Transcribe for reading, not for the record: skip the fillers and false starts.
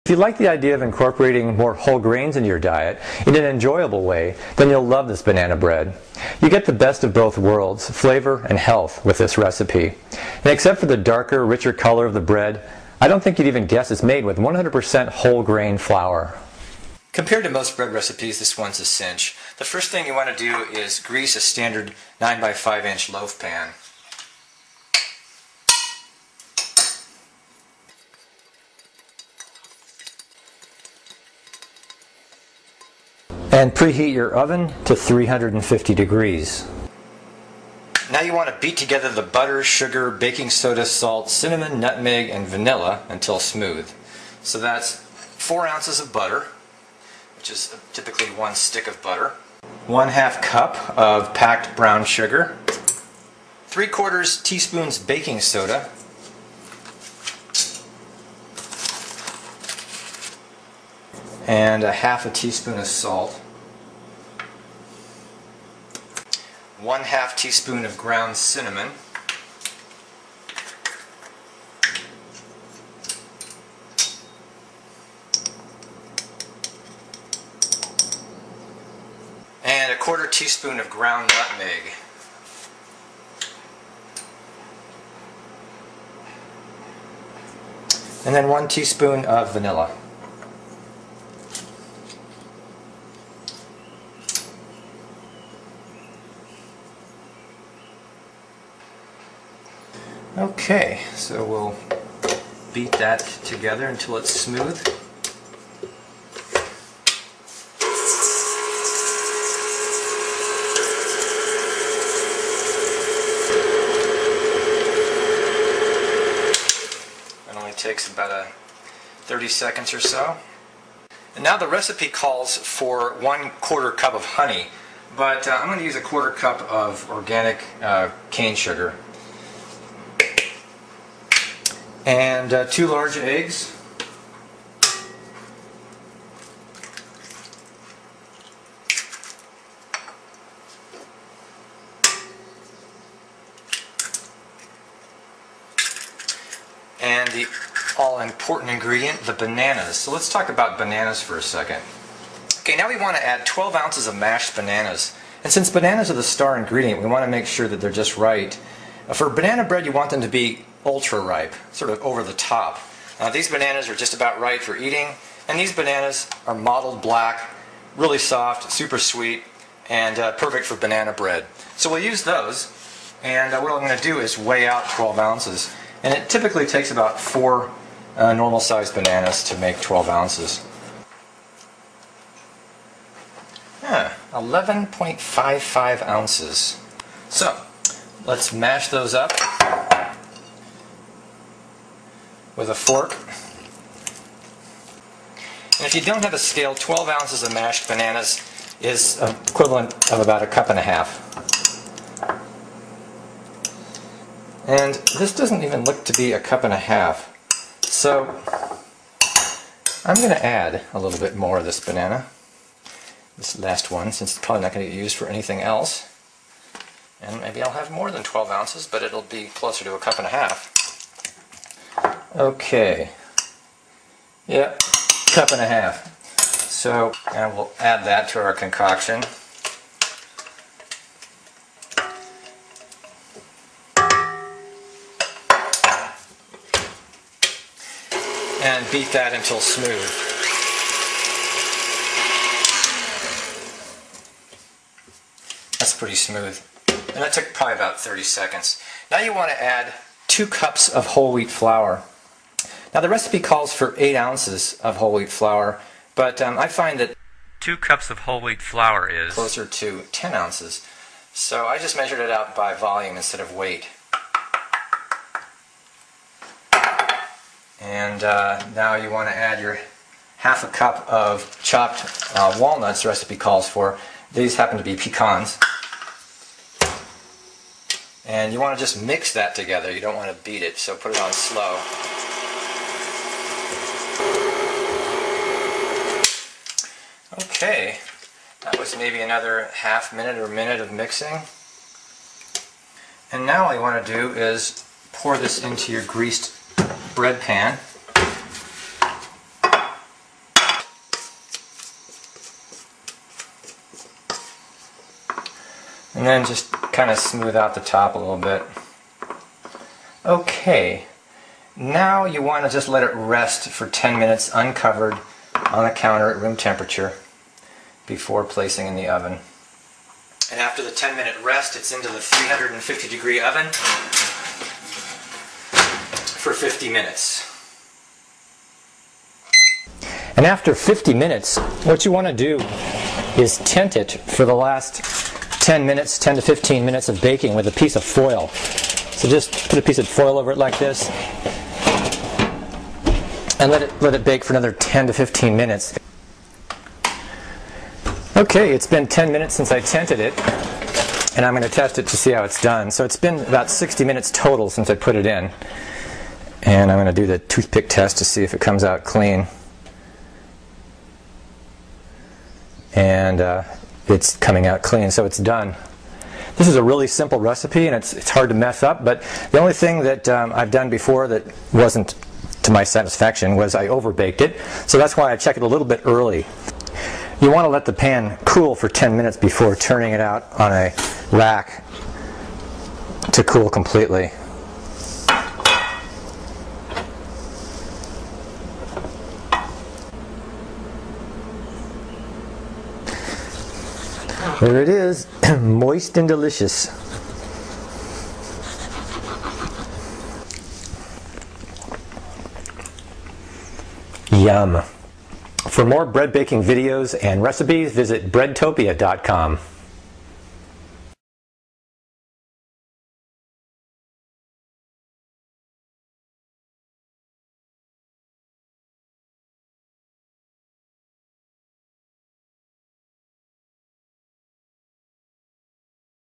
If you like the idea of incorporating more whole grains into your diet in an enjoyable way, then you'll love this banana bread. You get the best of both worlds, flavor and health, with this recipe. And except for the darker, richer color of the bread, I don't think you'd even guess it's made with 100% whole grain flour. Compared to most bread recipes, this one's a cinch. The first thing you want to do is grease a standard 9 by 5 inch loaf pan. And preheat your oven to 350 degrees. Now you want to beat together the butter, sugar, baking soda, salt, cinnamon, nutmeg, and vanilla until smooth. So that's 4 ounces of butter, which is typically 1 stick of butter, 1/2 cup of packed brown sugar, 3/4 teaspoons baking soda, and 1/2 teaspoon of salt, 1/2 teaspoon of ground cinnamon, and 1/4 teaspoon of ground nutmeg. And then 1 teaspoon of vanilla. Okay, so we'll beat that together until it's smooth. It only takes about 30 seconds or so. And now the recipe calls for 1/4 cup of honey, but I'm going to use 1/4 cup of organic cane sugar. And 2 large eggs, and the all-important ingredient, the bananas. So let's talk about bananas for a second. Okay, now we want to add 12 ounces of mashed bananas. And since bananas are the star ingredient, we want to make sure that they're just right. For banana bread, you want them to be ultra ripe, sort of over the top. These bananas are just about right for eating, and these bananas are mottled black, really soft, super sweet, and perfect for banana bread. So we'll use those, and what I'm going to do is weigh out 12 ounces. And it typically takes about 4 normal sized bananas to make 12 ounces. 11.55 ounces. So let's mash those up with a fork. And if you don't have a scale, 12 ounces of mashed bananas is equivalent of about 1.5 cups. And this doesn't even look to be 1.5 cups. So I'm going to add a little bit more of this banana, this last one, since it's probably not going to get used for anything else. And maybe I'll have more than 12 ounces, but it'll be closer to 1.5 cups. Okay, yep, 1.5 cups. So we'll add that to our concoction. And beat that until smooth. That's pretty smooth. And that took probably about 30 seconds. Now you want to add 2 cups of whole wheat flour. Now the recipe calls for 8 ounces of whole wheat flour, but I find that 2 cups of whole wheat flour is closer to 10 ounces. So I just measured it out by volume instead of weight. And now you want to add your 1/2 cup of chopped walnuts the recipe calls for. These happen to be pecans. And you want to just mix that together. You don't want to beat it, so put it on slow. Okay, that was maybe another half minute or minute of mixing. And now all you want to do is pour this into your greased bread pan. And then just kind of smooth out the top a little bit. Okay, now you want to just let it rest for 10 minutes uncovered on the counter at room temperature before placing in the oven. And after the 10-minute rest, it's into the 350-degree oven for 50 minutes. And after 50 minutes, what you want to do is tent it for the last 10 minutes, 10 to 15 minutes of baking with a piece of foil. So just put a piece of foil over it like this and let it bake for another 10 to 15 minutes. Okay, it's been 10 minutes since I tented it, and I'm going to test it to see how it's done. So it's been about 60 minutes total since I put it in. And I'm going to do the toothpick test to see if it comes out clean. And it's coming out clean, so it's done. This is a really simple recipe, and it's hard to mess up, but the only thing that I've done before that wasn't to my satisfaction was I overbaked it, so that's why I check it a little bit early. You want to let the pan cool for 10 minutes before turning it out on a rack to cool completely. There it is, moist and delicious. Yum. For more bread baking videos and recipes, visit breadtopia.com.